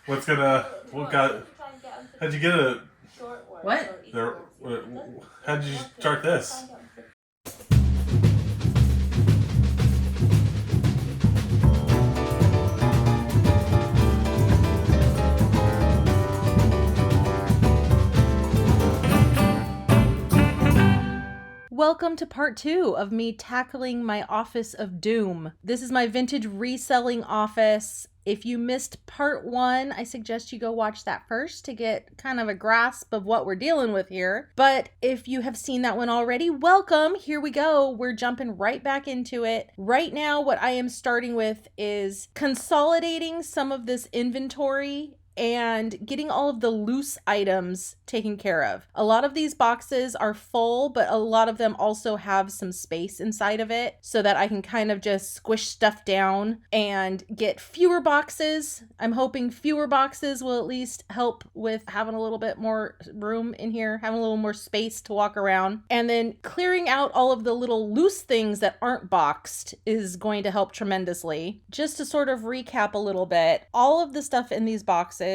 How'd you get a, What? there, how'd you start this? Welcome to part 2 of me tackling my office of doom. This is my vintage reselling office. If you missed part 1, I suggest you go watch that first to get kind of a grasp of what we're dealing with here. But if you have seen that one already, welcome. Here we go. We're jumping right back into it. Right now, what I am starting with is consolidating some of this inventory and getting all of the loose items taken care of. A lot of these boxes are full, but a lot of them also have some space inside of it so that I can kind of just squish stuff down and get fewer boxes. I'm hoping fewer boxes will at least help with having a little bit more room in here, having a little more space to walk around. And then clearing out all of the little loose things that aren't boxed is going to help tremendously. Just to sort of recap a little bit, all of the stuff in these boxes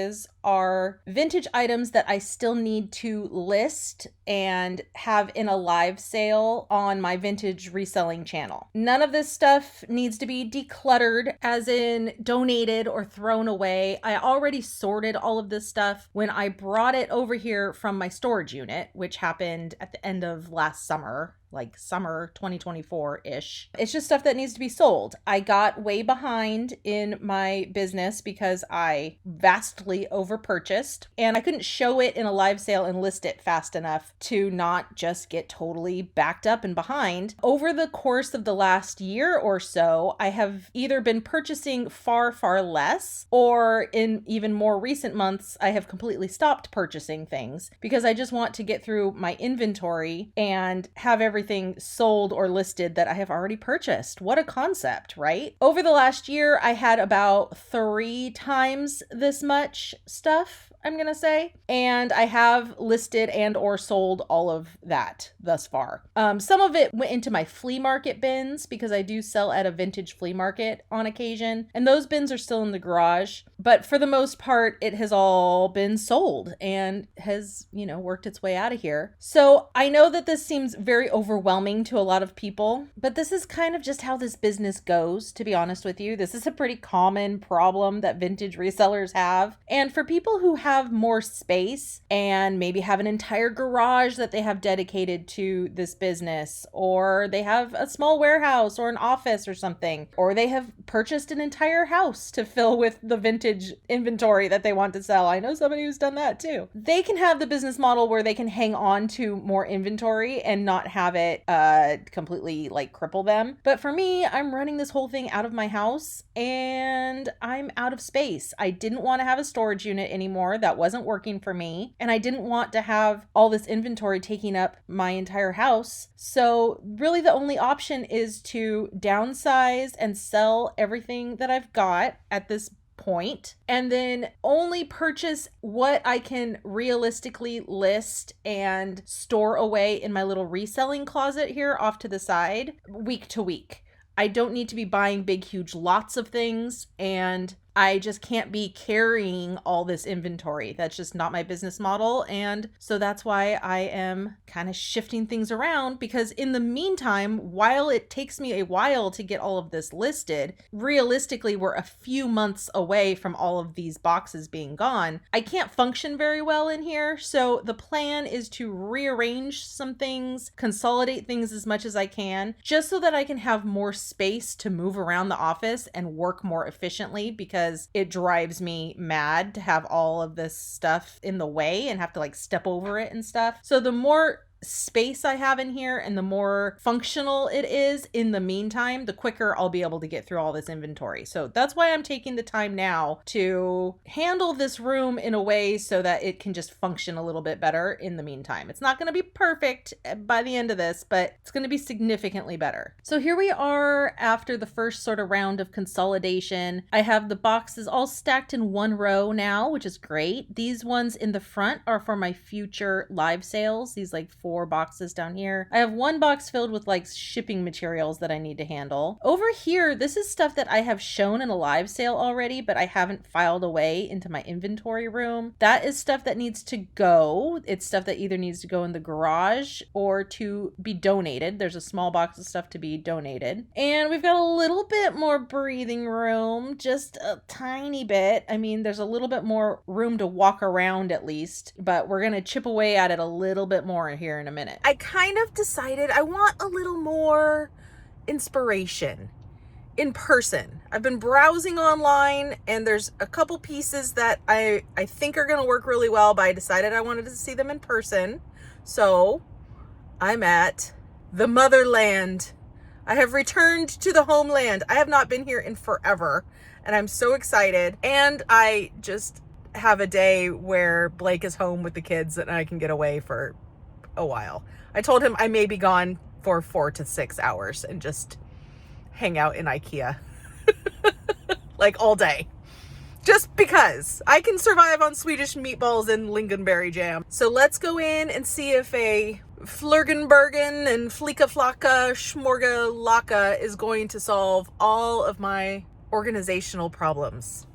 are vintage items that I still need to list and have in a live sale on my vintage reselling channel. None of this stuff needs to be decluttered, as in donated or thrown away. I already sorted all of this stuff when I brought it over here from my storage unit, which happened at the end of last summer. Like summer 2024-ish. It's just stuff that needs to be sold. I got way behind in my business because I vastly overpurchased and I couldn't show it in a live sale and list it fast enough to not just get totally backed up and behind. Over the course of the last year or so, I have either been purchasing far, far less, or in even more recent months, I have completely stopped purchasing things because I just want to get through my inventory and have everything sold or listed that I have already purchased. What a concept, right? Over the last year, I had about 3 times this much stuff, I'm gonna say, and I have listed and or sold all of that thus far. Some of it went into my flea market bins because I do sell at a vintage flea market on occasion, and those bins are still in the garage, but for the most part, it has all been sold and has, worked its way out of here. So I know that this seems very overwhelming to a lot of people, but this is kind of just how this business goes, to be honest with you. This is a pretty common problem that vintage resellers have. And for people who have more space and maybe have an entire garage that they have dedicated to this business, or they have a small warehouse or an office or something, or they have purchased an entire house to fill with the vintage inventory that they want to sell. I know somebody who's done that too. They can have the business model where they can hang on to more inventory and not have it completely cripple them. But for me, I'm running this whole thing out of my house and I'm out of space. I didn't want to have a storage unit anymore. That wasn't working for me. And I didn't want to have all this inventory taking up my entire house. So really the only option is to downsize and sell everything that I've got at this point, and then only purchase what I can realistically list and store away in my little reselling closet here off to the side week to week. I don't need to be buying big, huge lots of things, and I just can't be carrying all this inventory. That's just not my business model. And so that's why I am kind of shifting things around, because in the meantime, while it takes me a while to get all of this listed, realistically, we're a few months away from all of these boxes being gone. I can't function very well in here. So the plan is to rearrange some things, consolidate things as much as I can, just so that I can have more space to move around the office and work more efficiently, because it drives me mad to have all of this stuff in the way and have to step over it and stuff. So the more space I have in here and the more functional it is in the meantime, the quicker I'll be able to get through all this inventory. So that's why I'm taking the time now to handle this room in a way so that it can just function a little bit better in the meantime. It's not going to be perfect by the end of this, but it's going to be significantly better. So here we are after the first sort of round of consolidation. I have the boxes all stacked in one row now, which is great. These ones in the front are for my future live sales. These 4 4 boxes down here. I have 1 box filled with like shipping materials that I need to handle. Over here, this is stuff that I have shown in a live sale already, but I haven't filed away into my inventory room. That is stuff that needs to go. It's stuff that either needs to go in the garage or to be donated. There's a small box of stuff to be donated. And we've got a little bit more breathing room, just a tiny bit. I mean, there's a little bit more room to walk around at least, but we're going to chip away at it a little bit more here in a minute. I kind of decided I want a little more inspiration in person. I've been browsing online and there's a couple pieces that I think are going to work really well, but I decided I wanted to see them in person. So I'm at the motherland. I have returned to the homeland. I have not been here in forever and I'm so excited. And I just have a day where Blake is home with the kids and I can get away for a while. I told him I may be gone for 4 to 6 hours and just hang out in Ikea like all day. Just because I can survive on Swedish meatballs and lingonberry jam. So let's go in and see if a Flurgenbergen and Flika Flaka Schmorga Laka is going to solve all of my organizational problems.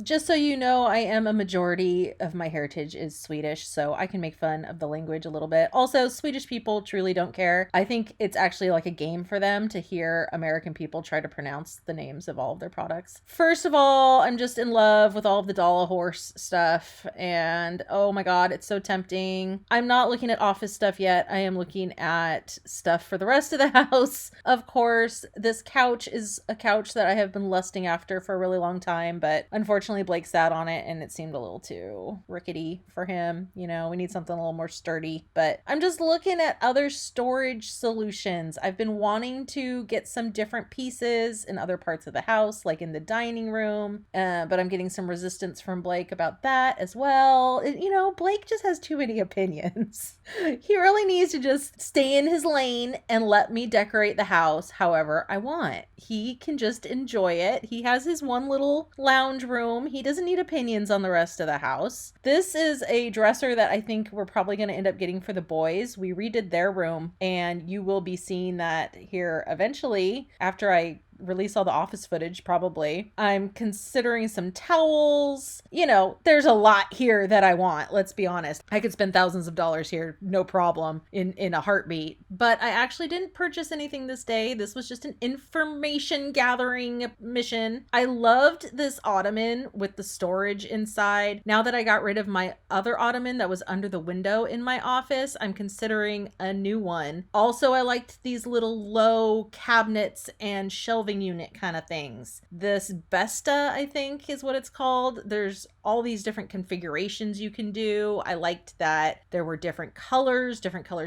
Just so you know, I am a majority of my heritage is Swedish, so I can make fun of the language a little bit. Also, Swedish people truly don't care. I think it's actually like a game for them to hear American people try to pronounce the names of all of their products. First of all, I'm just in love with all of the Dollar Horse stuff, and oh my god, it's so tempting. I'm not looking at office stuff yet. I am looking at stuff for the rest of the house. Of course, this couch is a couch that I have been lusting after for a really long time, but unfortunately Blake sat on it and it seemed a little too rickety for him. You know, we need something a little more sturdy, but I'm just looking at other storage solutions. I've been wanting to get some different pieces in other parts of the house, like in the dining room, but I'm getting some resistance from Blake about that as well. You know, Blake just has too many opinions. He really needs to just stay in his lane and let me decorate the house however I want. He can just enjoy it. He has his one little lounge room. He doesn't need opinions on the rest of the house. This is a dresser that I think we're probably going to end up getting for the boys. We redid their room and you will be seeing that here eventually after I release all the office footage, probably. I'm considering some towels. You know, there's a lot here that I want. Let's be honest. I could spend thousands of dollars here, no problem, in a heartbeat. But I actually didn't purchase anything this day. This was just an information gathering mission. I loved this ottoman with the storage inside. Now that I got rid of my other ottoman that was under the window in my office, I'm considering a new one. Also, I liked these little low cabinets and shelving unit kind of things. This Besta, I think is what it's called. There's all these different configurations you can do. I liked that there were different color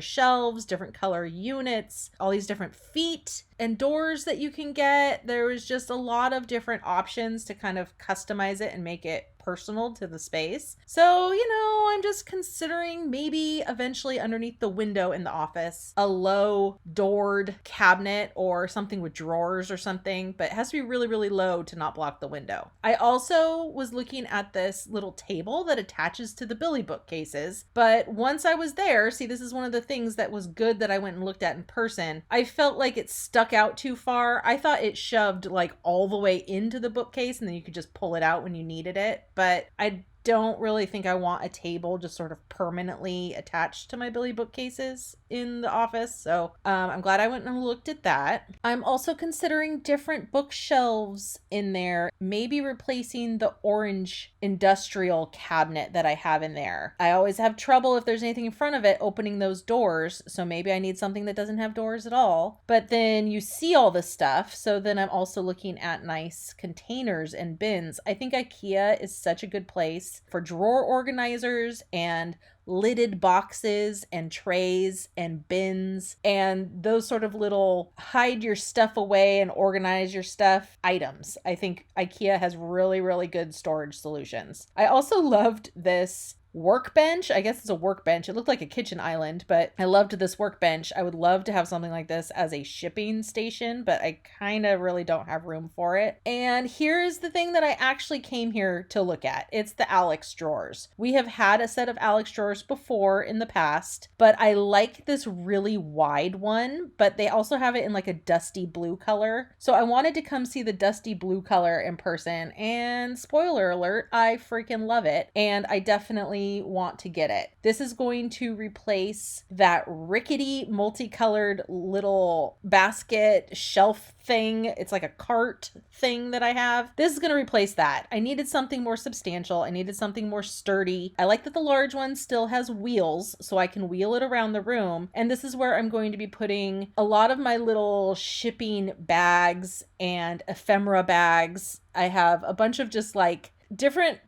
shelves, different color units, all these different feet and doors that you can get. There was just a lot of different options to kind of customize it and make it personal to the space. So, you know, I'm just considering maybe eventually underneath the window in the office, a low doored cabinet or something with drawers or something, but it has to be really, really low to not block the window. I also was looking at this little table that attaches to the Billy bookcases, but once I was there, see, this is one of the things that was good that I went and looked at in person. I felt like it stuck out too far. I thought it shoved like all the way into the bookcase and then you could just pull it out when you needed it. But I don't really think I want a table just sort of permanently attached to my Billy bookcases in the office. So I'm glad I went and looked at that. I'm also considering different bookshelves in there, maybe replacing the orange industrial cabinet that I have in there. I always have trouble if there's anything in front of it opening those doors. So maybe I need something that doesn't have doors at all. But then you see all this stuff. So then I'm also looking at nice containers and bins. I think Ikea is such a good place for drawer organizers and lidded boxes and trays and bins and those sort of little hide your stuff away and organize your stuff items. I think Ikea has really, really good storage solutions. I also loved this workbench. I guess it's a workbench. It looked like a kitchen island, but I loved this workbench. I would love to have something like this as a shipping station, but I kind of really don't have room for it. And here's the thing that I actually came here to look at. It's the Alex drawers. We have had a set of Alex drawers drawers before in the past, but I like this really wide one, but they also have it in like a dusty blue color. So I wanted to come see the dusty blue color in person, and spoiler alert, I freaking love it. And I definitely want to get it. This is going to replace that rickety multicolored little basket shelf thing. It's like a cart thing that I have. This is going to replace that. I needed something more substantial. I needed something more sturdy. I like that the large one still has wheels, so I can wheel it around the room. And this is where I'm going to be putting a lot of my little shipping bags and ephemera bags. I have a bunch of just like different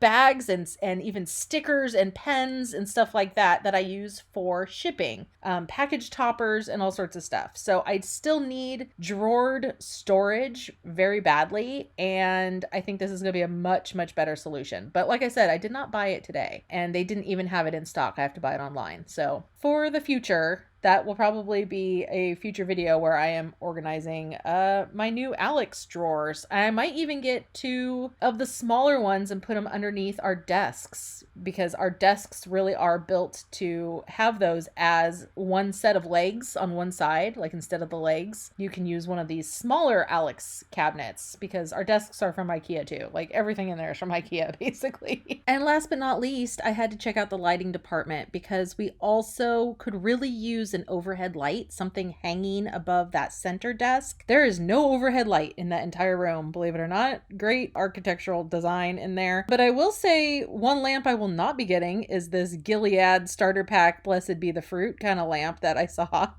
bags and even stickers and pens and stuff like that I use for shipping, package toppers and all sorts of stuff. So I still need drawered storage very badly, and I think this is going to be a much better solution. But like I said, I did not buy it today, and they didn't even have it in stock. I have to buy it online. So for the future, that will probably be a future video where I am organizing my new Alex drawers. I might even get 2 of the smaller ones and put them underneath our desks, because our desks really are built to have those as one set of legs on one side. Like instead of the legs, you can use one of these smaller Alex cabinets, because our desks are from Ikea too. Like everything in there is from Ikea basically. And last but not least, I had to check out the lighting department, because we also could really use an overhead light, something hanging above that center desk. There is no overhead light in that entire room, believe it or not. Great architectural design in there. But I will say one lamp I will not be getting is this Gilead starter pack blessed be the fruit kind of lamp that I saw,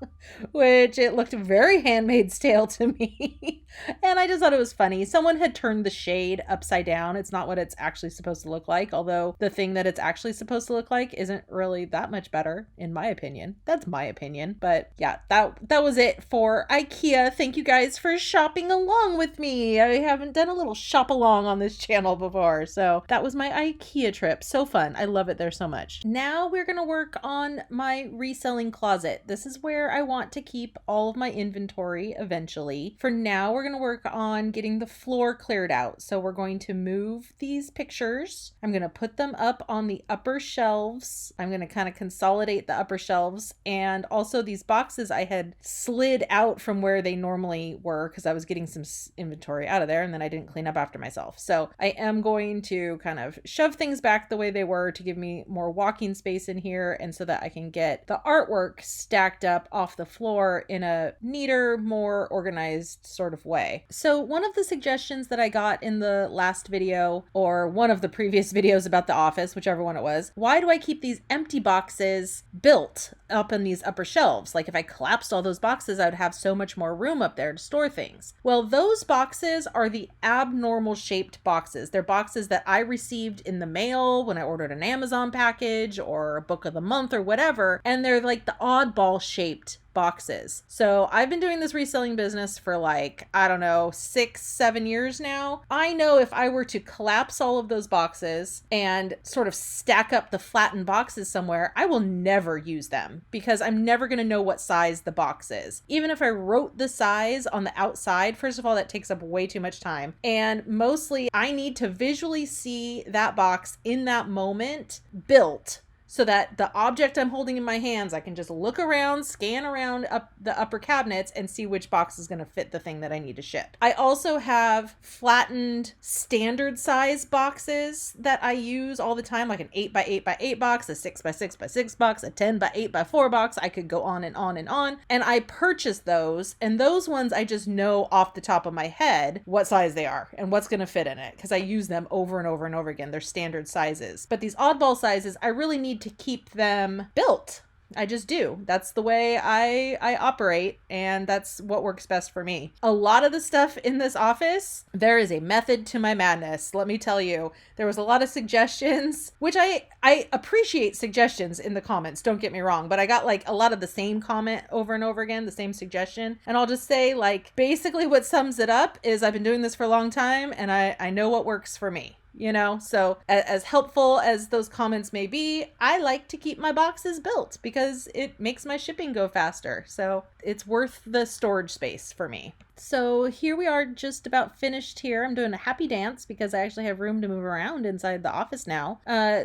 which it looked very Handmaid's Tale to me. And I just thought it was funny. Someone had turned the shade upside down. It's not what it's actually supposed to look like, although the thing that it's actually supposed to look like isn't really that much better, in my opinion. That's my opinion. But yeah, that was it for Ikea. Thank you guys for shopping along with me. I haven't done a little shop along on this channel before, so that was my Ikea trip. So fun. I love it there so much. Now we're gonna work on my reselling closet. This is where I want to keep all of my inventory eventually. For now, we're gonna work on getting the floor cleared out. So we're going to move these pictures. I'm gonna put them up on the upper shelves. I'm gonna kind of consolidate the upper shelves, and also these boxes I had slid out from where they normally were because I was getting some inventory out of there, and then I didn't clean up after myself. So I am going to kind of shove things back the way they were to give me more walking space in here, and so that I can get the artwork stacked up off the floor in a neater, more organized sort of way. So one of the suggestions that I got in the last video, or one of the previous videos about the office, whichever one it was, why do I keep these empty boxes built up in these upper shelves? Like if I collapsed all those boxes, I would have so much more room up there to store things. Well, those boxes are the abnormal shaped boxes. They're boxes that I received in the mail when I ordered an Amazon package or a book of the month or whatever, and they're like the oddball shaped boxes. So I've been doing this reselling business for like, I don't know, 6-7 years now. I know if I were to collapse all of those boxes and sort of stack up the flattened boxes somewhere, I will never use them, because I'm never going to know what size the box is. Even if I wrote the size on the outside, first of all, that takes up way too much time. And mostly I need to visually see that box in that moment built, so that the object I'm holding in my hands, I can just look around, scan around up the upper cabinets and see which box is going to fit the thing that I need to ship. I also have flattened standard size boxes that I use all the time, like an 8x8x8 box, a 6x6x6 box, a 10x8x4 box. I could go on and on and on. And I purchased those, and those ones I just know off the top of my head what size they are and what's going to fit in it, because I use them over and over and over again. They're standard sizes. But these oddball sizes, I really need to keep them built. I just do. That's the way I operate, and that's what works best for me. A lot of the stuff in this office, there is a method to my madness. Let me tell you, there was a lot of suggestions, which I appreciate suggestions in the comments, don't get me wrong, but I got like a lot of the same comment over and over again, the same suggestion. And I'll just say, like, basically what sums it up is I've been doing this for a long time, and I know what works for me. you know? So as helpful as those comments may be, I like to keep my boxes built because it makes my shipping go faster. So it's worth the storage space for me. So here we are, just about finished here. I'm doing a happy dance because I actually have room to move around inside the office now.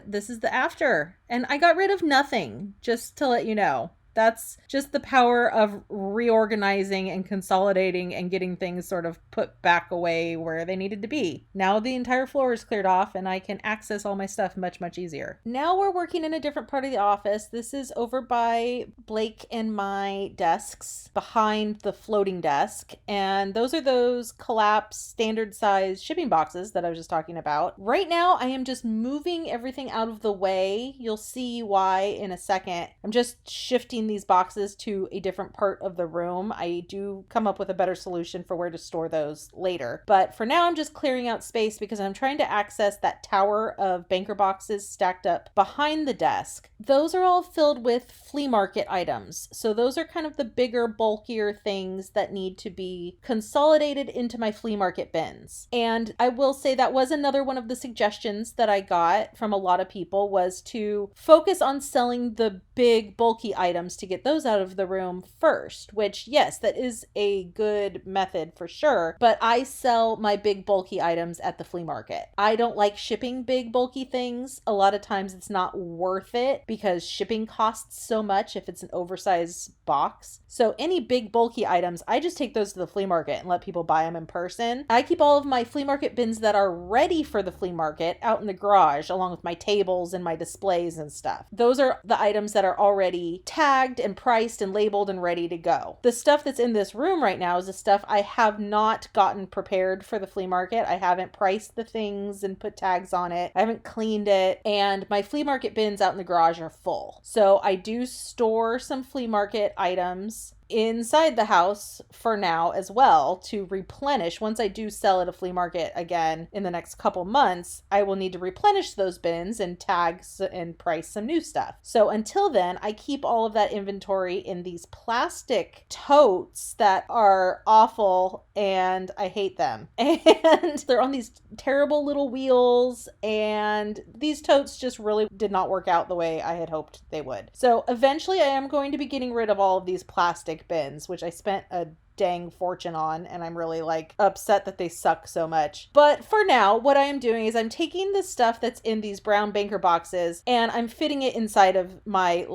This is the after, and I got rid of nothing, just to let you know. That's just the power of reorganizing and consolidating and getting things sort of put back away where they needed to be. Now the entire floor is cleared off and I can access all my stuff much, much easier. Now we're working in a different part of the office. This is over by Blake and my desks behind the floating desk. And those are those collapsed standard size shipping boxes that I was just talking about. Right now I am just moving everything out of the way. You'll see why in a second. I'm just shifting these boxes to a different part of the room. I do come up with a better solution for where to store those later. But for now, I'm just clearing out space because I'm trying to access that tower of banker boxes stacked up behind the desk. Those are all filled with flea market items. So those are kind of the bigger, bulkier things that need to be consolidated into my flea market bins. And I will say that was another one of the suggestions that I got from a lot of people, was to focus on selling the big, bulky items to get those out of the room first, which, yes, that is a good method for sure, but I sell my big bulky items at the flea market. I don't like shipping big bulky things. A lot of times it's not worth it because shipping costs so much if it's an oversized box. So any big bulky items, I just take those to the flea market and let people buy them in person. I keep all of my flea market bins that are ready for the flea market out in the garage, along with my tables and my displays and stuff. Those are the items that are already tagged and priced and labeled and ready to go. The stuff that's in this room right now is the stuff I have not gotten prepared for the flea market. I haven't priced the things and put tags on it. I haven't cleaned it. And my flea market bins out in the garage are full. So I do store some flea market items inside the house for now as well to replenish. Once I do sell at a flea market again in the next couple months, I will need to replenish those bins and tag and price some new stuff. So until then, I keep all of that inventory in these plastic totes that are awful and I hate them. And they're on these terrible little wheels, and these totes just really did not work out the way I had hoped they would. So eventually I am going to be getting rid of all of these plastic bins, which I spent a dang fortune on, and I'm really upset that they suck so much. But for now, what I am doing is I'm taking the stuff that's in these brown banker boxes and I'm fitting it inside of my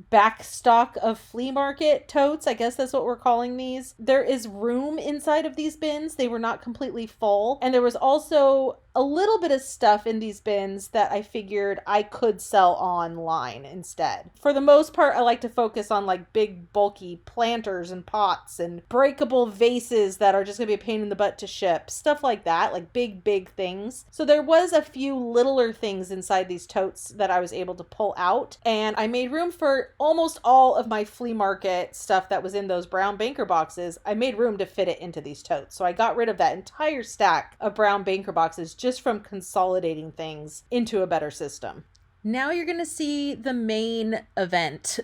back stock of flea market totes. I guess that's what we're calling these. There is room inside of these bins. They were not completely full, and there was also a little bit of stuff in these bins that I figured I could sell online instead. For the most part, I like to focus on big bulky planters and pots and breakable vases that are just gonna be a pain in the butt to ship. Stuff like that, big things. So there was a few littler things inside these totes that I was able to pull out, and I made room for almost all of my flea market stuff that was in those brown banker boxes. I made room to fit it into these totes. So I got rid of that entire stack of brown banker boxes just from consolidating things into a better system. Now you're going to see the main event,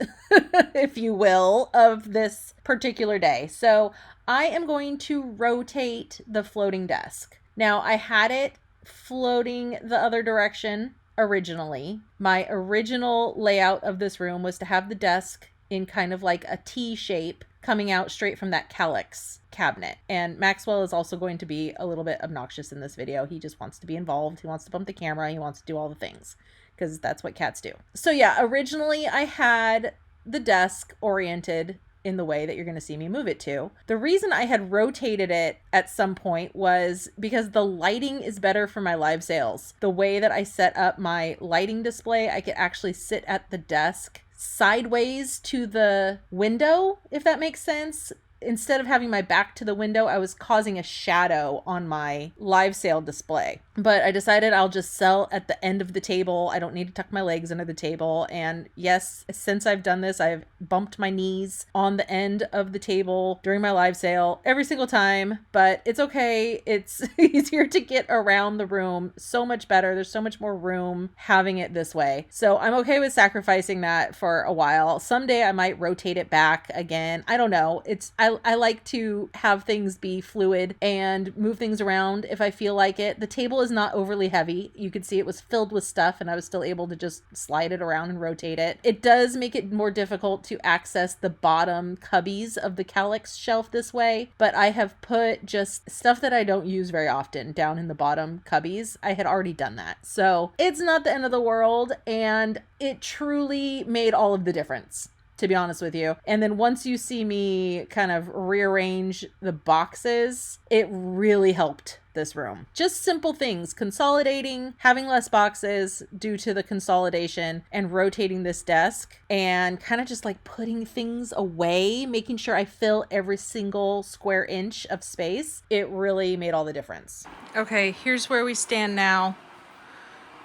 if you will, of this particular day. So I am going to rotate the floating desk. Now I had it floating the other direction originally. My original layout of this room was to have the desk in kind of like a T shape coming out straight from that calyx cabinet. And Maxwell is also going to be a little bit obnoxious in this video. He just wants to be involved. He wants to bump the camera. He wants to do all the things because that's what cats do. So yeah, originally I had the desk oriented in the way that you're going to see me move it to. The reason I had rotated it at some point was because the lighting is better for my live sales. The way that I set up my lighting display, I could actually sit at the desk sideways to the window, if that makes sense. Instead of having my back to the window, I was causing a shadow on my live sale display. But I decided I'll just sell at the end of the table. I don't need to tuck my legs under the table. And yes, since I've done this, I've bumped my knees on the end of the table during my live sale every single time. But it's okay. It's easier to get around the room. So much better. There's so much more room having it this way. So I'm okay with sacrificing that for a while. Someday I might rotate it back again. I don't know. I I like to have things be fluid and move things around if I feel like it. The table is not overly heavy. You could see it was filled with stuff and I was still able to just slide it around and rotate it. It does make it more difficult to access the bottom cubbies of the Calyx shelf this way, but I have put just stuff that I don't use very often down in the bottom cubbies. I had already done that. So it's not the end of the world, and it truly made all of the difference, to be honest with you. And then once you see me kind of rearrange the boxes, it really helped this room. Just simple things, consolidating, having less boxes due to the consolidation, and rotating this desk, and kind of just like putting things away, making sure I fill every single square inch of space. It really made all the difference. Okay, here's where we stand now.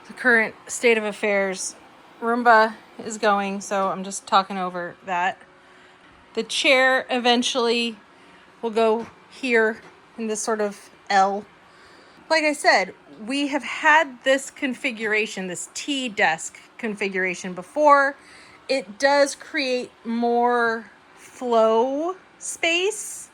The current state of affairs. Roomba is going, so I'm just talking over that. The chair eventually will go here in this sort of L. Like I said, we have had this configuration, this T desk configuration before. It does create more flow space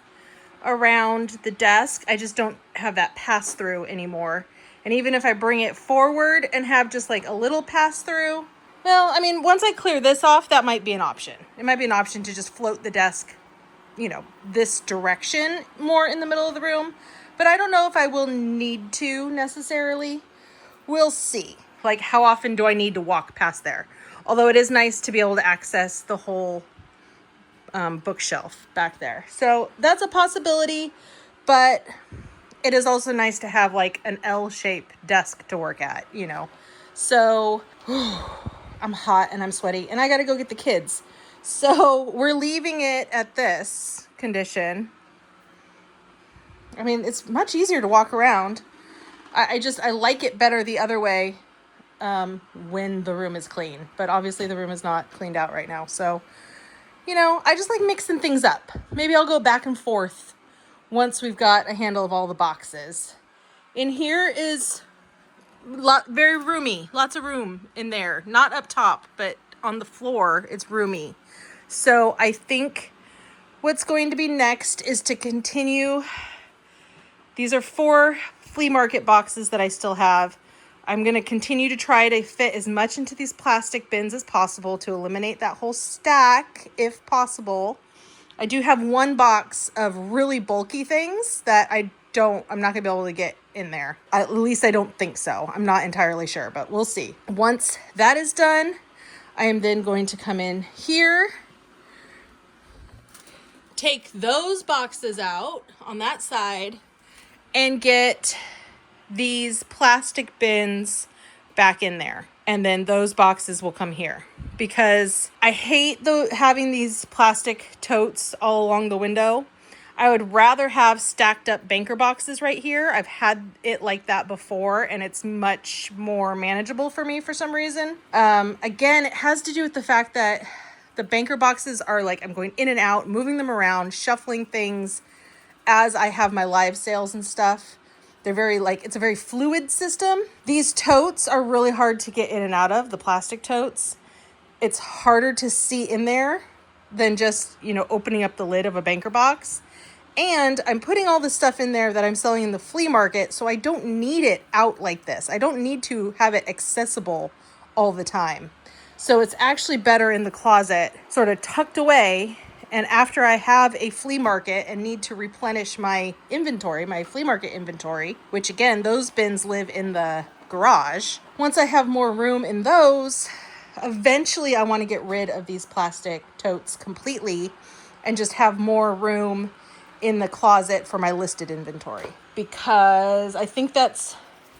around the desk. I just don't have that pass through anymore. And even if I bring it forward and have just like a little pass through, well, I mean, once I clear this off, that might be an option. It might be an option to just float the desk, this direction more in the middle of the room. But I don't know if I will need to necessarily. We'll see. Like, how often do I need to walk past there? Although it is nice to be able to access the whole bookshelf back there. So that's a possibility, but it is also nice to have like an L-shaped desk to work at, So I'm hot and I'm sweaty and I got to go get the kids. So we're leaving it at this condition. I mean, it's much easier to walk around. I like it better the other way when the room is clean. But obviously the room is not cleaned out right now. So, I just like mixing things up. Maybe I'll go back and forth once we've got a handle of all the boxes. In here is very roomy. Lots of room in there. Not up top, but on the floor, it's roomy. So I think what's going to be next is to continue. These are 4 flea market boxes that I still have. I'm going to continue to try to fit as much into these plastic bins as possible to eliminate that whole stack if possible. I do have one box of really bulky things that I'm not going to be able to get in there. At least I don't think so. I'm not entirely sure, but we'll see. Once that is done, I am then going to come in here, take those boxes out on that side, and get these plastic bins back in there. And then those boxes will come here because I hate having these plastic totes all along the window. I would rather have stacked up banker boxes right here. I've had it like that before and it's much more manageable for me for some reason. Again, it has to do with the fact that the banker boxes are like, I'm going in and out, moving them around, shuffling things as I have my live sales and stuff. They're it's a very fluid system. These totes are really hard to get in and out of, the plastic totes. It's harder to see in there than just, opening up the lid of a banker box. And I'm putting all the stuff in there that I'm selling in the flea market, so I don't need it out like this. I don't need to have it accessible all the time. So it's actually better in the closet, sort of tucked away. And after I have a flea market and need to replenish my inventory, my flea market inventory, which again, those bins live in the garage. Once I have more room in those, eventually I want to get rid of these plastic totes completely and just have more room in the closet for my listed inventory. Because I think that's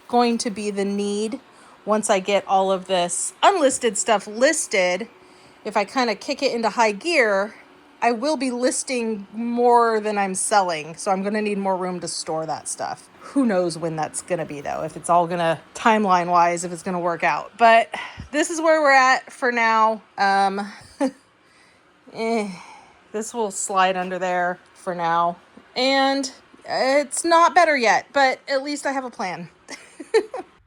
going to be the need once I get all of this unlisted stuff listed. If I kind of kick it into high gear, I will be listing more than I'm selling, so I'm going to need more room to store that stuff. Who knows when that's going to be, though, if it's all going to, timeline-wise, if it's going to work out. But this is where we're at for now. This will slide under there for now. And it's not better yet, but at least I have a plan.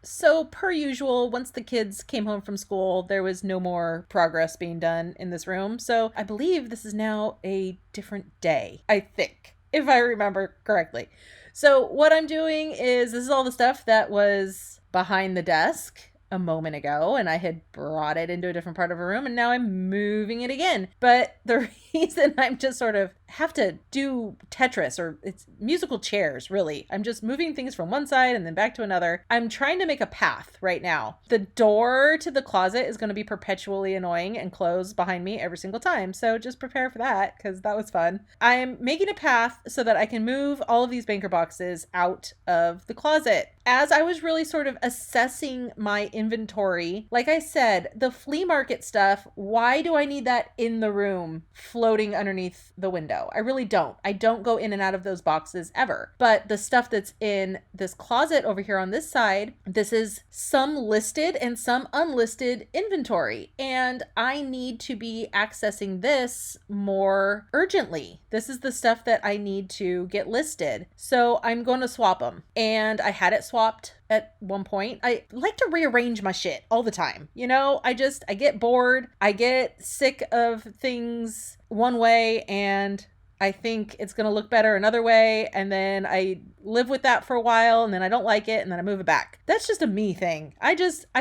So, per usual, once the kids came home from school, there was no more progress being done in this room. So, I believe this is now a different day, I think, if I remember correctly. So, what I'm doing is this is all the stuff that was behind the desk a moment ago, and I had brought it into a different part of a room, and now I'm moving it again. But the reason I'm just sort of have to do Tetris, or it's musical chairs, really. I'm just moving things from one side and then back to another. I'm trying to make a path right now. The door to the closet is going to be perpetually annoying and close behind me every single time. So just prepare for that, because that was fun. I'm making a path so that I can move all of these banker boxes out of the closet. As I was really sort of assessing my inventory, like I said, the flea market stuff, why do I need that in the room floating underneath the window? I really don't. I don't go in and out of those boxes ever. But the stuff that's in this closet over here on this side, this is some listed and some unlisted inventory. And I need to be accessing this more urgently. This is the stuff that I need to get listed. So I'm going to swap them. And I had it swapped at one point. I like to rearrange my shit all the time. You know, I get bored. I get sick of things one way, and I think it's going to look better another way. And then I live with that for a while, and then I don't like it, and then I move it back. That's just a me thing. I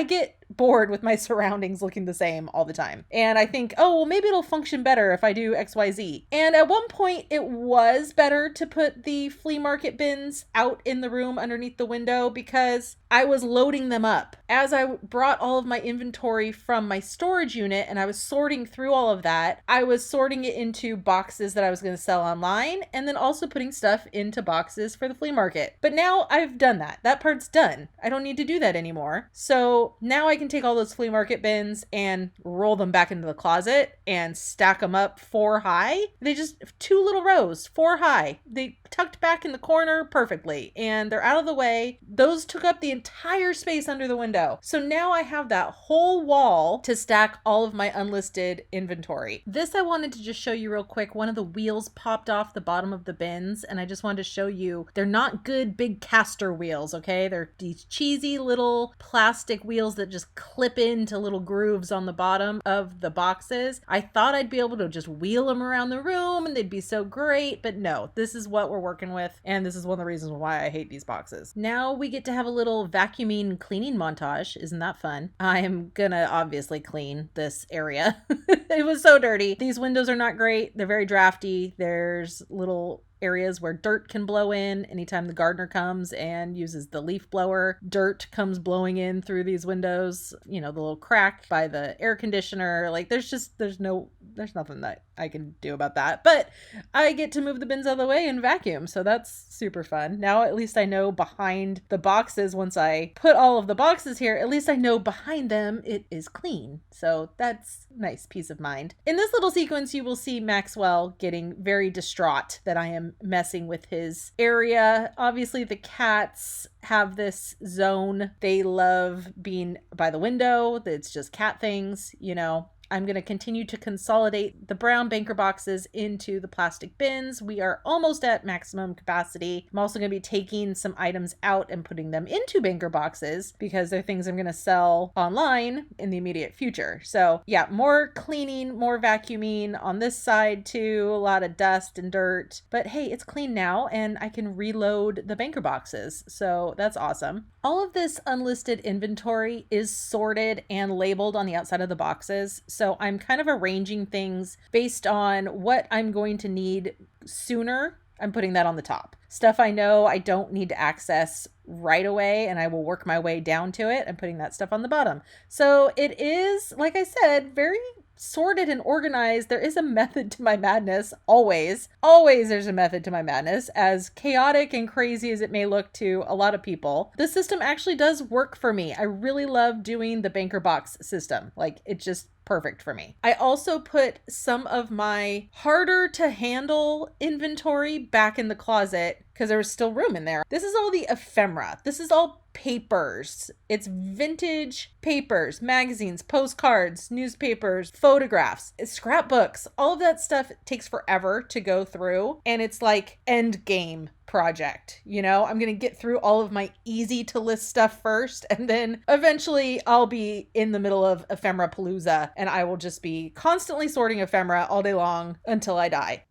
get bored with my surroundings looking the same all the time. And I think, oh, well, maybe it'll function better if I do XYZ. And at one point, it was better to put the flea market bins out in the room underneath the window, because I was loading them up. As I brought all of my inventory from my storage unit and I was sorting through all of that, I was sorting it into boxes that I was going to sell online, and then also putting stuff into boxes for the flea market. But now I've done that. That part's done. I don't need to do that anymore. So now I can take all those flea market bins and roll them back into the closet and stack them up 4 high. They just 2 little rows, 4 high. They tucked back in the corner perfectly, and they're out of the way. Those took up the entire space under the window. So now I have that whole wall to stack all of my unlisted inventory. This I wanted to just show you real quick. One of the wheels popped off the bottom of the bins, and I just wanted to show you they're not good big caster wheels, okay? They're these cheesy little plastic wheels that just clip into little grooves on the bottom of the boxes. I thought I'd be able to just wheel them around the room and they'd be so great, but no, this is what we're working with, and this is one of the reasons why I hate these boxes. Now we get to have a little vacuuming cleaning montage. Isn't that fun? I'm gonna obviously clean this area. It was so dirty. These windows are not great. They're very drafty. There's little areas where dirt can blow in anytime the gardener comes and uses the leaf blower. Dirt comes blowing in through these windows, you know, the little crack by the air conditioner. Like there's nothing that I can do about that. But I get to move the bins out of the way and vacuum. So that's super fun. Now at least I know behind the boxes, once I put all of the boxes here, at least I know behind them it is clean. So that's nice peace of mind. In this little sequence, you will see Maxwell getting very distraught that I am messing with his area. Obviously, the cats have this zone. They love being by the window. It's just cat things, you know. I'm going to continue to consolidate the brown banker boxes into the plastic bins. We are almost at maximum capacity. I'm also going to be taking some items out and putting them into banker boxes because they're things I'm going to sell online in the immediate future. So yeah, more cleaning, more vacuuming on this side too. A lot of dust and dirt. But hey, it's clean now and I can reload the banker boxes. So that's awesome. All of this unlisted inventory is sorted and labeled on the outside of the boxes. So I'm kind of arranging things based on what I'm going to need sooner. I'm putting that on the top. Stuff I know I don't need to access right away and I will work my way down to it. I'm putting that stuff on the bottom. So it is, like I said, very sorted and organized. There is a method to my madness. Always there's a method to my madness. As chaotic and crazy as it may look to a lot of people, the system actually does work for me. I really love doing the banker box system. Like it's just perfect for me. I also put some of my harder to handle inventory back in the closet because there was still room in there. This is all the ephemera. This is all papers. It's vintage papers, magazines, postcards, newspapers, photographs, scrapbooks. All of that stuff takes forever to go through, and it's like end game project. You know, I'm going to get through all of my easy to list stuff first, and then eventually I'll be in the middle of ephemera palooza, and I will just be constantly sorting ephemera all day long until I die.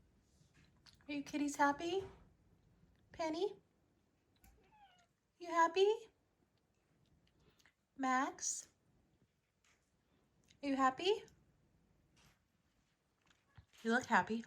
Are you kitties happy? Penny? You happy? Max? Are you happy? You look happy.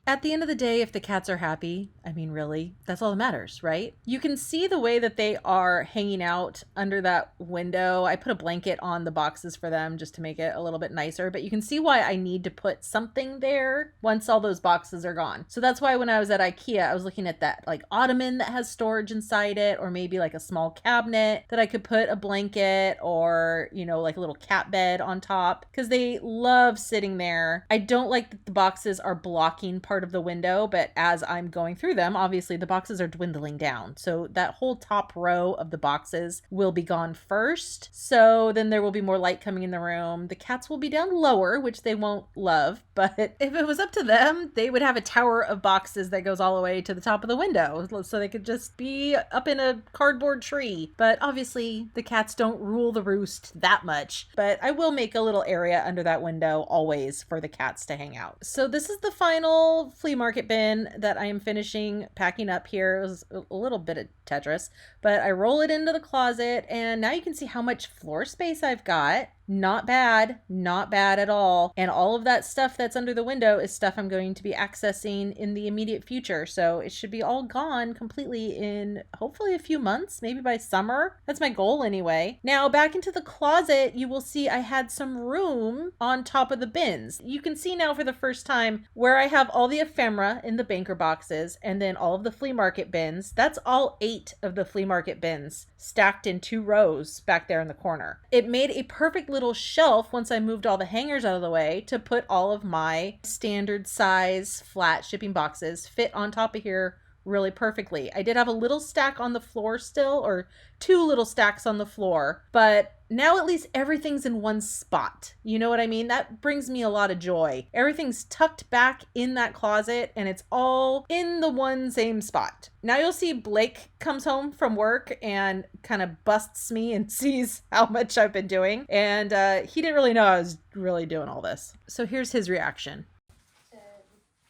At the end of the day, if the cats are happy, I mean, really, that's all that matters, right? You can see the way that they are hanging out under that window. I put a blanket on the boxes for them just to make it a little bit nicer, but you can see why I need to put something there once all those boxes are gone. So that's why when I was at Ikea, I was looking at that like ottoman that has storage inside it, or maybe like a small cabinet that I could put a blanket or, you know, like a little cat bed on top, because they love sitting there. I don't like that the boxes are blocking part of the window, but as I'm going through them, obviously the boxes are dwindling down. So that whole top row of the boxes will be gone first. So then there will be more light coming in the room. The cats will be down lower, which they won't love, but if it was up to them, they would have a tower of boxes that goes all the way to the top of the window. So they could just be up in a cardboard tree. But obviously the cats don't rule the roost that much, but I will make a little area under that window always for the cats to hang out. So this is the final flea market bin that I am finishing packing up here. It was a little bit of Tetris, but I roll it into the closet, and now you can see how much floor space I've got. Not bad, not bad at all. And all of that stuff that's under the window is stuff I'm going to be accessing in the immediate future. So it should be all gone completely in hopefully a few months, maybe by summer. That's my goal anyway. Now back into the closet, you will see I had some room on top of the bins. You can see now for the first time where I have all the ephemera in the banker boxes and then all of the flea market bins. That's all 8 of the flea market bins stacked in 2 rows back there in the corner. It made a perfect little shelf once I moved all the hangers out of the way to put all of my standard size flat shipping boxes fit on top of here really perfectly. I did have a little stack on the floor still, or 2 little stacks on the floor, but now at least everything's in one spot. You know what I mean? That brings me a lot of joy. Everything's tucked back in that closet and it's all in the one same spot. Now you'll see Blake comes home from work and kind of busts me and sees how much I've been doing. And he didn't really know I was really doing all this. So here's his reaction.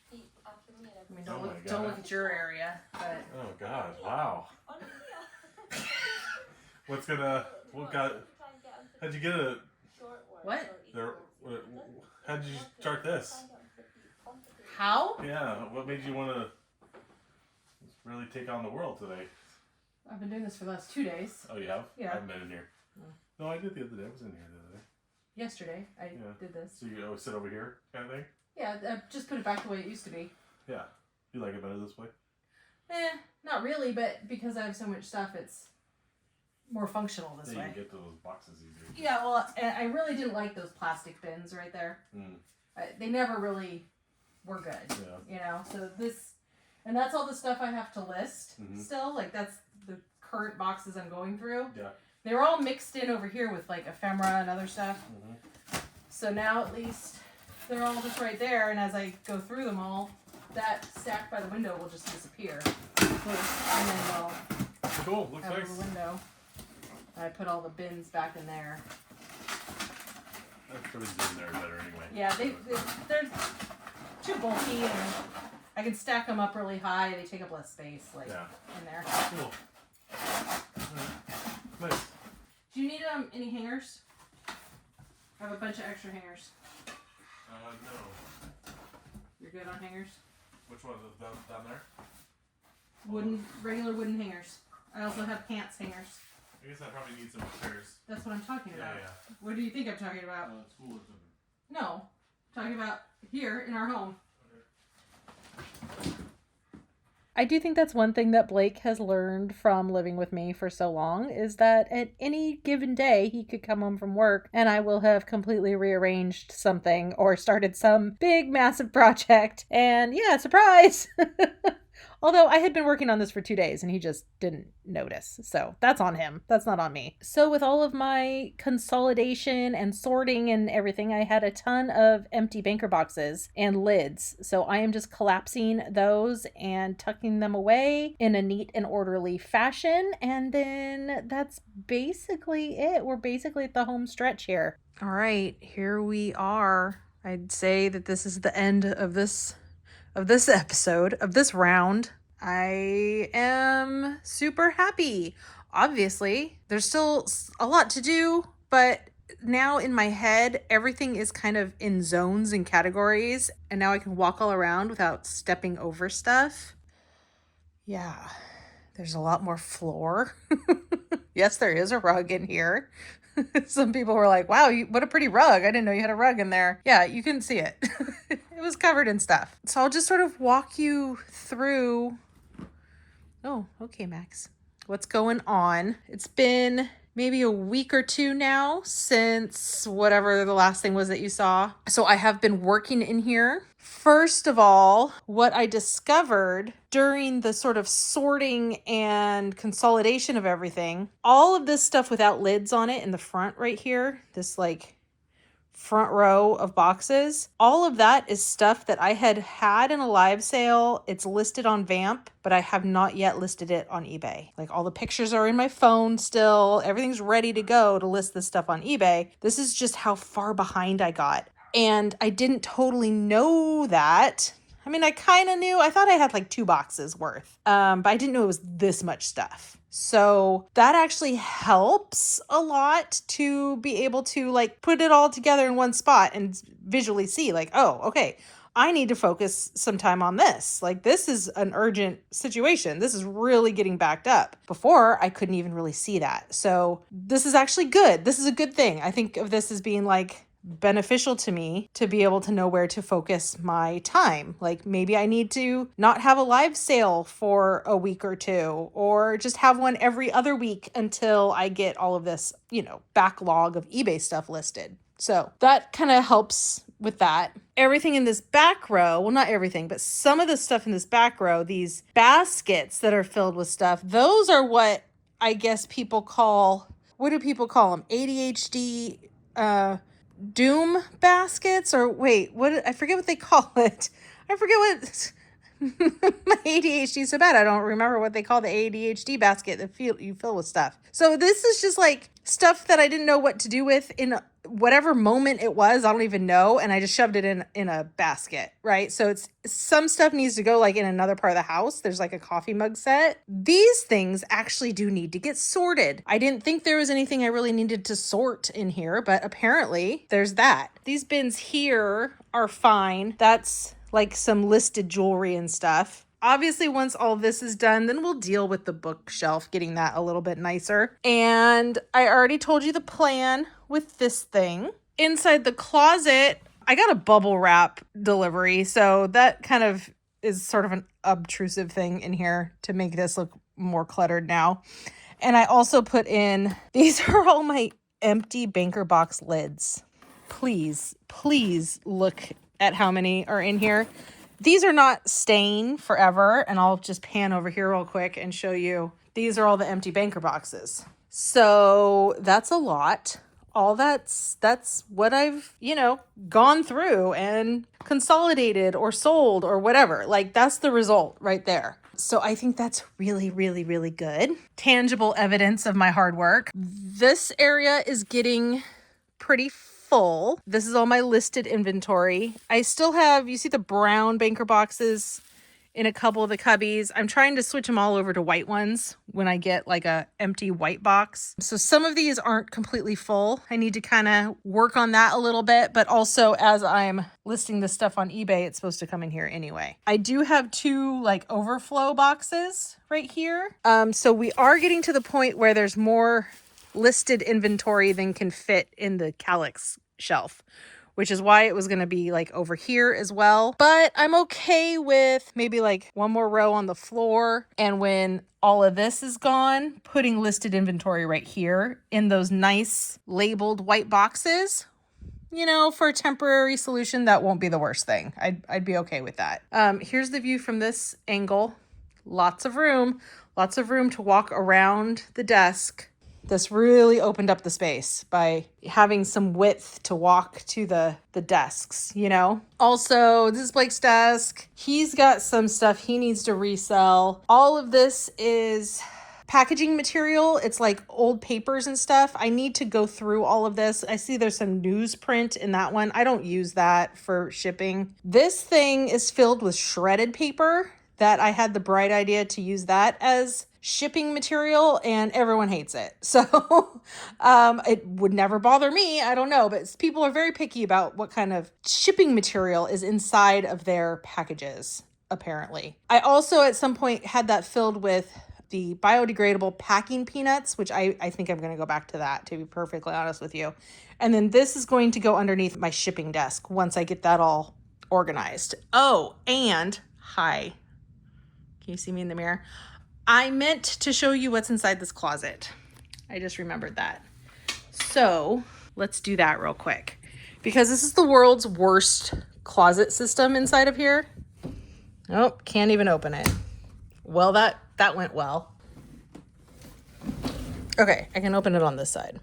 I mean, don't look at your area, but... Oh God! Wow. How'd you get a? What? How'd you start this? How? Yeah. What made you want to really take on the world today? I've been doing this for the last 2 days. Oh, you have? Yeah. I haven't been in here. No, I did the other day. I was in here the other day. Yesterday, I did this. So you always sit over here, kind of thing? Yeah, I just put it back the way it used to be. Yeah. You like it better this way? Not really, but because I have so much stuff, it's more functional this way. You can get to those boxes easier. Yeah, well, I really didn't like those plastic bins right there. They never really were good. Yeah. You know, so this, and that's all the stuff I have to list still. Like, that's the current boxes I'm going through. Yeah. They were all mixed in over here with, like, ephemera and other stuff. So now, at least, they're all just right there, and as I go through them all, that stack by the window will just disappear. And then they'll cool. Looks out nice. of the window. I put all the bins back in there. I've put them in there better anyway. Yeah, they're too bulky, and I can stack them up really high. They take up less space, like in there. Cool. Nice. Do you need any hangers? I have a bunch of extra hangers. No. You're good on hangers? Which one is down there? Regular wooden hangers. I also have pants hangers. I guess I probably need some upstairs. That's what I'm talking about. Yeah. What do you think I'm talking about? School or something. No. I'm talking about here in our home. Okay. I do think that's one thing that Blake has learned from living with me for so long, is that at any given day he could come home from work and I will have completely rearranged something or started some big massive project, and yeah, surprise. Although I had been working on this for 2 days and he just didn't notice. So that's on him. That's not on me. So with all of my consolidation and sorting and everything, I had a ton of empty banker boxes and lids. So I am just collapsing those and tucking them away in a neat and orderly fashion. And then that's basically it. We're basically at the home stretch here. All right, here we are. I'd say that this is the end of this episode, of this round. I am super happy. Obviously, there's still a lot to do, but now in my head, everything is kind of in zones and categories, and now I can walk all around without stepping over stuff. Yeah, there's a lot more floor. Yes, there is a rug in here. Some people were like, wow, what a pretty rug. I didn't know you had a rug in there. Yeah, you couldn't see it. It was covered in stuff. So I'll just sort of walk you through. Oh, okay, Max. What's going on? It's been maybe a week or two now since whatever the last thing was that you saw. So I have been working in here. First of all, what I discovered during the sort of sorting and consolidation of everything, all of this stuff without lids on it in the front right here, this like front row of boxes, all of that is stuff that I had in a live sale. It's listed on Vamp, but I have not yet listed it on eBay. Like all the pictures are in my phone still. Everything's ready to go to list this stuff on eBay. This is just how far behind I got. And I didn't totally know that. I mean, I kind of knew. I thought I had like 2 boxes worth, but I didn't know it was this much stuff. So that actually helps a lot to be able to like put it all together in one spot and visually see like, oh, okay, I need to focus some time on this. Like this is an urgent situation. This is really getting backed up. Before I couldn't even really see that. So this is actually good. This is a good thing. I think of this as being like beneficial to me to be able to know where to focus my time. Like maybe I need to not have a live sale for a week or 2, or just have one every other week until I get all of this, backlog of eBay stuff listed. So that kind of helps with that. Everything in this back row, well, not everything, but some of the stuff in this back row, these baskets that are filled with stuff, those are what I guess people call, what do people call them? ADHD, doom baskets, or wait, I forget what they call it. I forget what my ADHD is so bad. I don't remember what they call the ADHD basket that you fill with stuff. So this is just like stuff that I didn't know what to do with in whatever moment it was. I don't even know. And I just shoved it in a basket, right? So it's some stuff needs to go like in another part of the house. There's like a coffee mug set. These things actually do need to get sorted. I didn't think there was anything I really needed to sort in here, but apparently there's that. These bins here are fine. That's like some listed jewelry and stuff. Obviously, once all this is done, then we'll deal with the bookshelf, getting that a little bit nicer. And I already told you the plan with this thing. Inside the closet, I got a bubble wrap delivery, so that kind of is sort of an obtrusive thing in here to make this look more cluttered now. And I also put in, these are all my empty banker box lids. Please look at how many are in here. These are not staying forever, and I'll just pan over here real quick and show you. These are all the empty banker boxes. So that's a lot. All that's what I've, gone through and consolidated or sold or whatever. Like that's the result right there. So I think that's really, really, really good. Tangible evidence of my hard work. This area is getting pretty full. This is all my listed inventory. I still have, you see the brown banker boxes in a couple of the cubbies. I'm trying to switch them all over to white ones when I get like a empty white box. So some of these aren't completely full. I need to kind of work on that a little bit, but also as I'm listing this stuff on eBay, it's supposed to come in here anyway. I do have 2 like overflow boxes right here. So we are getting to the point where there's more listed inventory than can fit in the calyx shelf, which is why it was going to be like over here as well. But I'm okay with maybe like one more row on the floor. And when all of this is gone, putting listed inventory right here in those nice labeled white boxes. For a temporary solution, that won't be the worst thing. I'd be okay with that. Here's the view from this angle. lots of room to walk around the desk. This really opened up the space by having some width to walk to the desks, you know? Also, this is Blake's desk. He's got some stuff he needs to resell. All of this is packaging material. It's like old papers and stuff. I need to go through all of this. I see there's some newsprint in that one. I don't use that for shipping. This thing is filled with shredded paper that I had the bright idea to use that as shipping material, and everyone hates it. So it would never bother me. I don't know, but people are very picky about what kind of shipping material is inside of their packages, apparently. I also at some point had that filled with the biodegradable packing peanuts, which I think I'm going to go back to that, to be perfectly honest with you. And then this is going to go underneath my shipping desk once I get that all organized. Oh, and hi. Can you see me in the mirror? I meant to show you what's inside this closet. I just remembered that. So let's do that real quick, because this is the world's worst closet system inside of here. Oh, can't even open it. Well, that went well. Okay, I can open it on this side.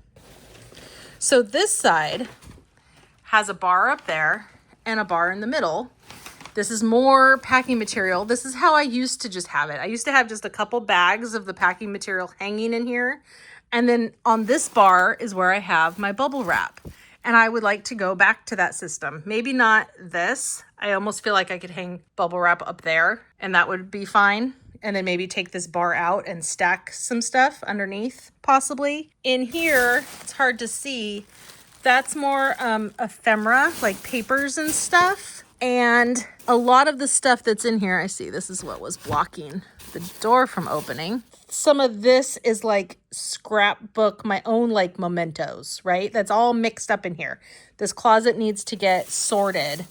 So this side has a bar up there and a bar in the middle. This is more packing material. This is how I used to just have it. I used to have just a couple bags of the packing material hanging in here. And then on this bar is where I have my bubble wrap. And I would like to go back to that system. Maybe not this. I almost feel like I could hang bubble wrap up there and that would be fine. And then maybe take this bar out and stack some stuff underneath, possibly. In here, it's hard to see. That's more ephemera, like papers and stuff. And a lot of the stuff that's in here, I see this is what was blocking the door from opening. Some of this is like scrapbook, my own like mementos, right? That's all mixed up in here. This closet needs to get sorted.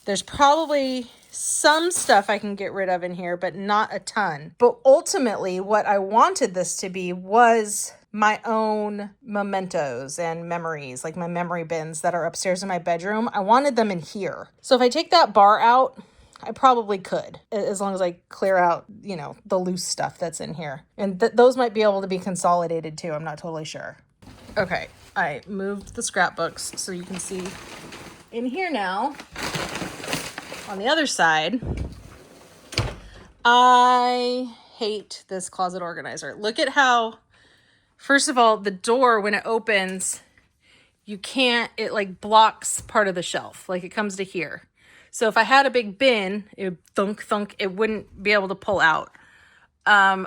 There's probably some stuff I can get rid of in here, but not a ton. But ultimately, what I wanted this to be was my own mementos and memories, like my memory bins that are upstairs in my bedroom. I wanted them in here. So if I take that bar out, I probably could, as long as I clear out, you know, the loose stuff that's in here. And those might be able to be consolidated too. I'm not totally sure. Okay, I moved the scrapbooks so you can see in here now. On the other side, I hate this closet organizer. Look at how, first of all, the door, when it opens, you can't, it like blocks part of the shelf. Like it comes to here. So if I had a big bin, it would thunk, thunk, it wouldn't be able to pull out.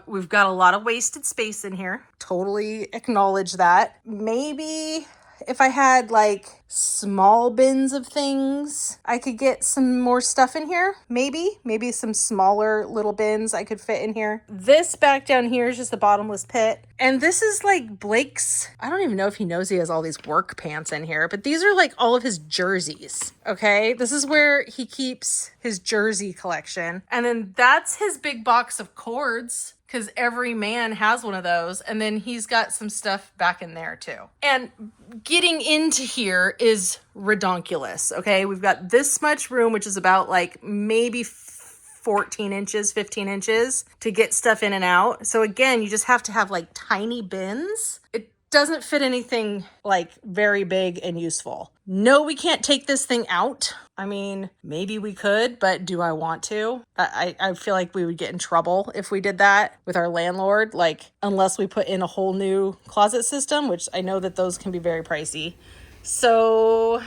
We've got a lot of wasted space in here. Totally acknowledge that. Maybe if I had like small bins of things, I could get some more stuff in here. Maybe some smaller little bins I could fit in here. This back down here is just the bottomless pit. And this is like Blake's, I don't even know if he knows he has all these work pants in here, but these are like all of his jerseys. Okay. This is where he keeps his jersey collection. And then that's his big box of cords, because every man has one of those. And then he's got some stuff back in there too. And getting into here is redonkulous. Okay. We've got this much room, which is about like maybe 14 inches, 15 inches to get stuff in and out. So again, you just have to have like tiny bins. It doesn't fit anything like very big and useful. No, we can't take this thing out. I mean, maybe we could, but do I want to? I feel like we would get in trouble if we did that with our landlord, like unless we put in a whole new closet system, which I know that those can be very pricey. So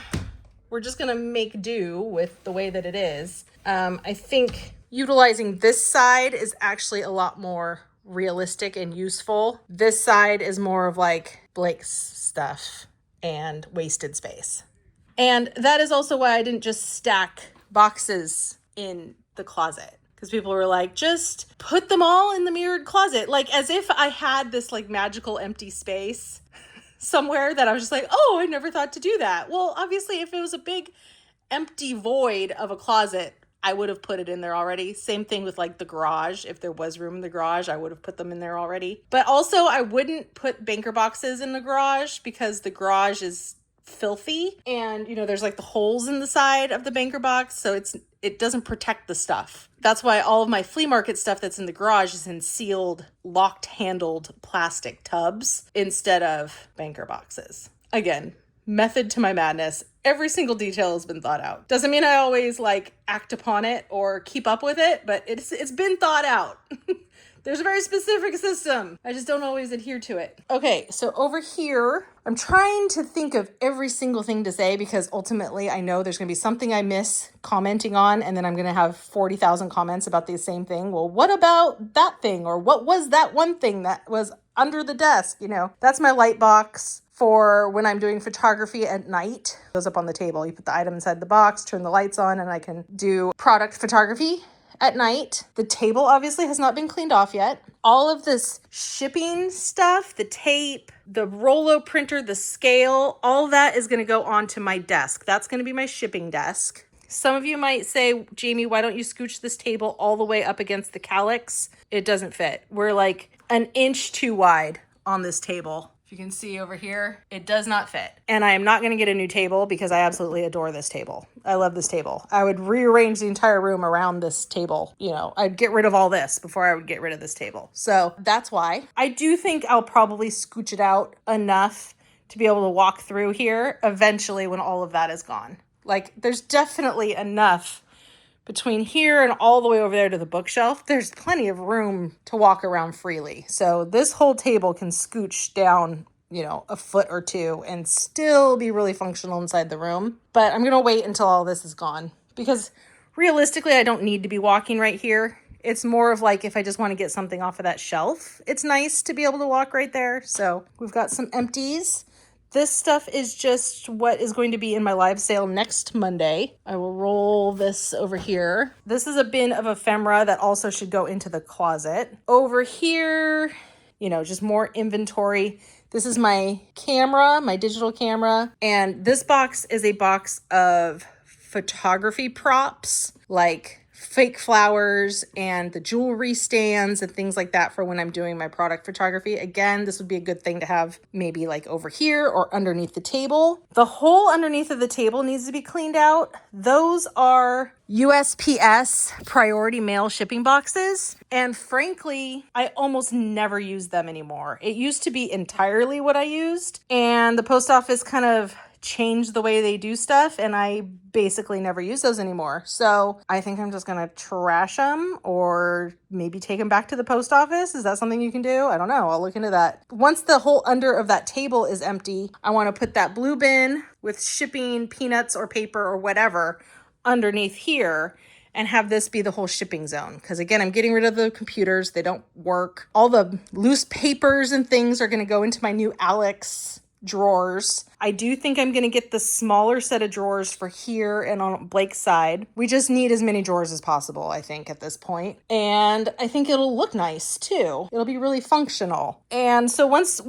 we're just going to make do with the way that it is. I think utilizing this side is actually a lot more realistic and useful. This side is more of like Blake's stuff and wasted space. And that is also why I didn't just stack boxes in the closet, because people were like, just put them all in the mirrored closet, like as if I had this like magical empty space somewhere that I was just like, oh, I never thought to do that. Well, obviously, if it was a big empty void of a closet, I would have put it in there already. Same thing with like the garage. If there was room in the garage, I would have put them in there already. But also I wouldn't put banker boxes in the garage because the garage is filthy. And, you know, there's like the holes in the side of the banker box. So it doesn't protect the stuff. That's why all of my flea market stuff that's in the garage is in sealed, locked handled plastic tubs instead of banker boxes. Again, method to my madness. Every single detail has been thought out. Doesn't mean I always like act upon it or keep up with it, but it's been thought out. There's a very specific system. I just don't always adhere to it. Okay, so over here, I'm trying to think of every single thing to say because ultimately I know there's going to be something I miss commenting on, and then I'm going to have 40,000 comments about the same thing. Well, what about that thing? Or what was that one thing that was under the desk? You know, that's my light box for when I'm doing photography at night. It goes up on the table. You put the item inside the box, turn the lights on, and I can do product photography at night. The table obviously has not been cleaned off yet. All of this shipping stuff, the tape, the Rollo printer, the scale, all that is going to go onto my desk. That's going to be my shipping desk. Some of you might say, Jamie, why don't you scooch this table all the way up against the calyx? It doesn't fit. We're like an inch too wide on this table. If you can see over here, it does not fit. And I am not going to get a new table because I absolutely adore this table. I love this table. I would rearrange the entire room around this table. You know, I'd get rid of all this before I would get rid of this table. So that's why. I do think I'll probably scooch it out enough to be able to walk through here eventually when all of that is gone. Like, there's definitely enough between here and all the way over there to the bookshelf. There's plenty of room to walk around freely. So this whole table can scooch down, you know, a foot or two and still be really functional inside the room. But I'm going to wait until all this is gone because realistically, I don't need to be walking right here. It's more of like if I just want to get something off of that shelf, it's nice to be able to walk right there. So we've got some empties. This stuff is just what is going to be in my live sale next Monday. I will roll this over here. This is a bin of ephemera that also should go into the closet. Over here, you know, just more inventory. This is my camera, my digital camera. And this box is a box of photography props, like fake flowers and the jewelry stands and things like that for when I'm doing my product photography. Again, this would be a good thing to have maybe like over here or underneath the table. The hole underneath of the table needs to be cleaned out. Those are USPS priority mail shipping boxes. And frankly, I almost never use them anymore. It used to be entirely what I used, and the post office kind of changed the way they do stuff, and I basically never use those anymore. So I think I'm just gonna trash them or maybe take them back to the post office. Is that something you can do? I don't know. I'll look into that. Once the whole under of that table is empty, I want to put that blue bin with shipping, peanuts or paper or whatever underneath here and have this be the whole shipping zone. Because again, I'm getting rid of the computers. They don't work. All the loose papers and things are going to go into my new Alex drawers. I do think I'm going to get the smaller set of drawers for here and on Blake's side. We just need as many drawers as possible, I think, at this point. And I think it'll look nice too. It'll be really functional. And so once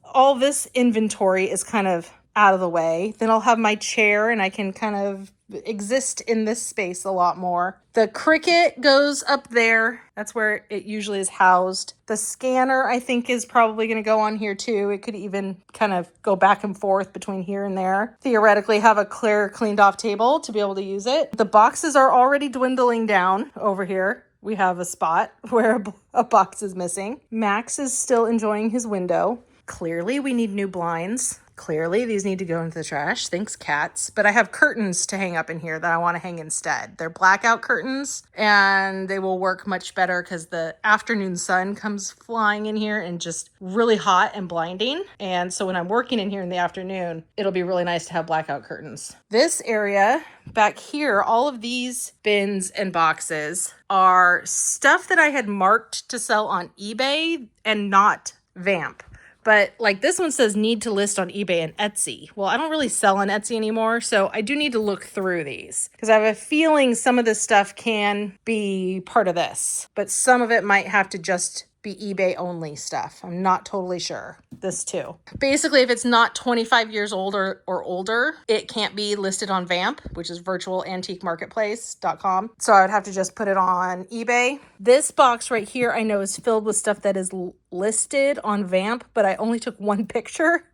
all this inventory is kind of out of the way, then I'll have my chair and I can kind of exist in this space a lot more. The Cricut goes up there. That's where it usually is housed. The scanner, I think, is probably going to go on here too. It could even kind of go back and forth between here and there. Theoretically, have a clear, cleaned off table to be able to use it. The boxes are already dwindling down over here. We have a spot where a box is missing. Max is still enjoying his window. Clearly, we need new blinds. Clearly, these need to go into the trash. Thanks, cats. But I have curtains to hang up in here that I want to hang instead. They're blackout curtains, and they will work much better because the afternoon sun comes flying in here and just really hot and blinding. And so when I'm working in here in the afternoon, it'll be really nice to have blackout curtains. This area back here, all of these bins and boxes are stuff that I had marked to sell on eBay and not Vamp. But like this one says need to list on eBay and Etsy. Well, I don't really sell on Etsy anymore, so I do need to look through these because I have a feeling some of this stuff can be part of this, but some of it might have to just be eBay only stuff. I'm not totally sure. This too. Basically, if it's not 25 years old or older, it can't be listed on Vamp, which is virtualantiquemarketplace.com. So I would have to just put it on eBay. This box right here I know is filled with stuff that is listed on Vamp, but I only took one picture.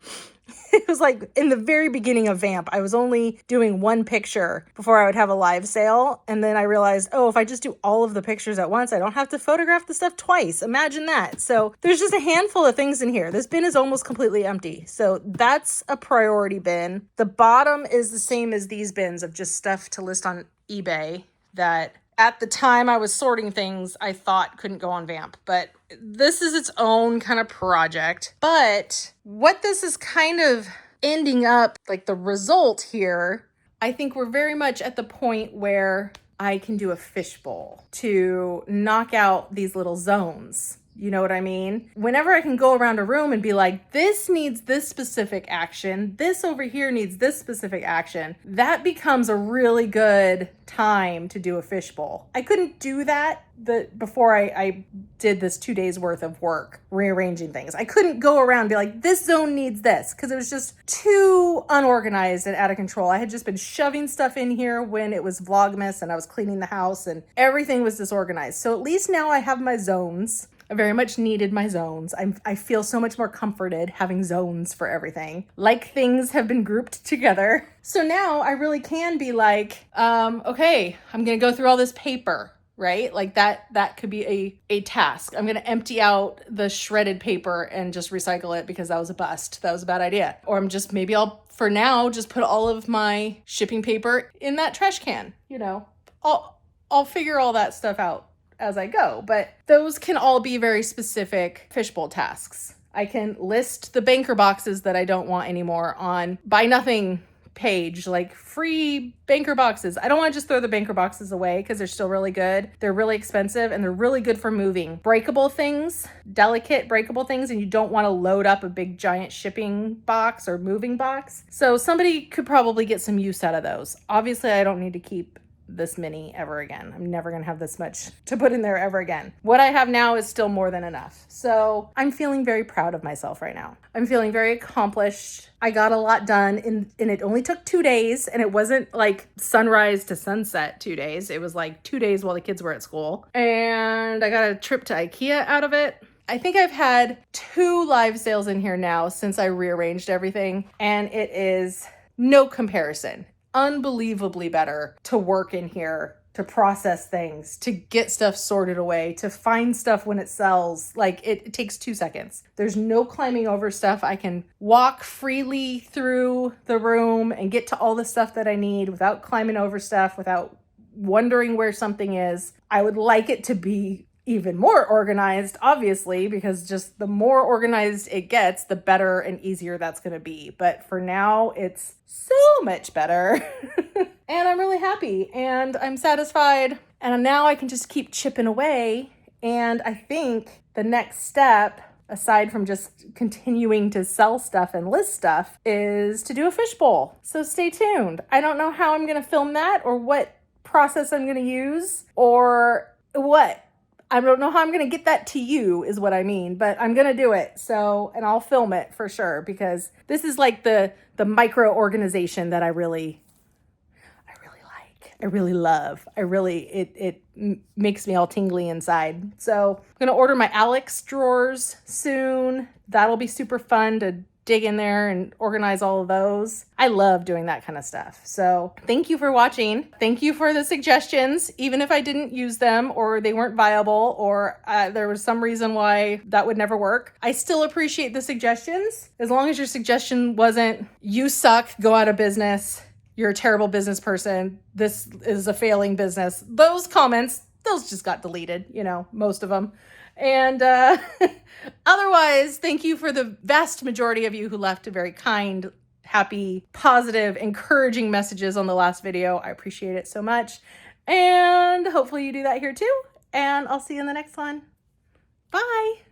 It was like in the very beginning of Vamp, I was only doing one picture before I would have a live sale. And then I realized, oh, if I just do all of the pictures at once, I don't have to photograph the stuff twice. Imagine that. So there's just a handful of things in here. This bin is almost completely empty. So that's a priority bin. The bottom is the same as these bins of just stuff to list on eBay that at the time I was sorting things I thought couldn't go on Vamp, but this is its own kind of project. But what this is kind of ending up, like the result here, I think we're very much at the point where I can do a fishbowl to knock out these little zones. You know what I mean? Whenever I can go around a room and be like, this needs this specific action, this over here needs this specific action, that becomes a really good time to do a fishbowl. I couldn't do that before I did this 2 days worth of work rearranging things. I couldn't go around and be like, this zone needs this, because it was just too unorganized and out of control. I had just been shoving stuff in here when it was Vlogmas and I was cleaning the house and everything was disorganized. So at least now I have my zones. I very much needed my zones. I feel so much more comforted having zones for everything. Like things have been grouped together. So now I really can be like, okay, I'm going to go through all this paper, right? Like that could be a task. I'm going to empty out the shredded paper and just recycle it because that was a bust. That was a bad idea. Or maybe I'll, for now, just put all of my shipping paper in that trash can. You know, I'll figure all that stuff out as I go, but those can all be very specific fishbowl tasks. I can list the banker boxes that I don't want anymore on buy nothing page, like free banker boxes. I don't want to just throw the banker boxes away because they're still really good. They're really expensive and they're really good for moving. Breakable things, delicate breakable things, and you don't want to load up a big giant shipping box or moving box. So somebody could probably get some use out of those. Obviously, I don't need to keep this many ever again. I'm never going to have this much to put in there ever again. What I have now is still more than enough. So I'm feeling very proud of myself right now. I'm feeling very accomplished. I got a lot done and it only took 2 days, and it wasn't like sunrise to sunset 2 days. It was like 2 days while the kids were at school, and I got a trip to Ikea out of it. I think I've had 2 live sales in here now since I rearranged everything, and it is no comparison. Unbelievably better to work in here, to process things, to get stuff sorted away, to find stuff when it sells. Like it takes 2 seconds. There's no climbing over stuff. I can walk freely through the room and get to all the stuff that I need without climbing over stuff, without wondering where something is. I would like it to be even more organized, obviously, because just the more organized it gets, the better and easier that's going to be. But for now, it's so much better. And I'm really happy and I'm satisfied. And now I can just keep chipping away. And I think the next step, aside from just continuing to sell stuff and list stuff, is to do a fishbowl. So stay tuned. I don't know how I'm going to film that or what process I'm going to use or what. I don't know how I'm going to get that to you is what I mean, but I'm going to do it. So, and I'll film it for sure, because this is like the micro organization that I really like. I really love. It makes me all tingly inside. So I'm going to order my Alex drawers soon. That'll be super fun to dig in there and organize all of those. I love doing that kind of stuff. So thank you for watching. Thank you for the suggestions. Even if I didn't use them or they weren't viable or there was some reason why that would never work, I still appreciate the suggestions. As long as your suggestion wasn't, you suck, go out of business, you're a terrible business person, this is a failing business. Those comments, those just got deleted, most of them. And otherwise, thank you for the vast majority of you who left a very kind, happy, positive, encouraging messages on the last video. I appreciate it so much. And hopefully you do that here too. And I'll see you in the next one. Bye.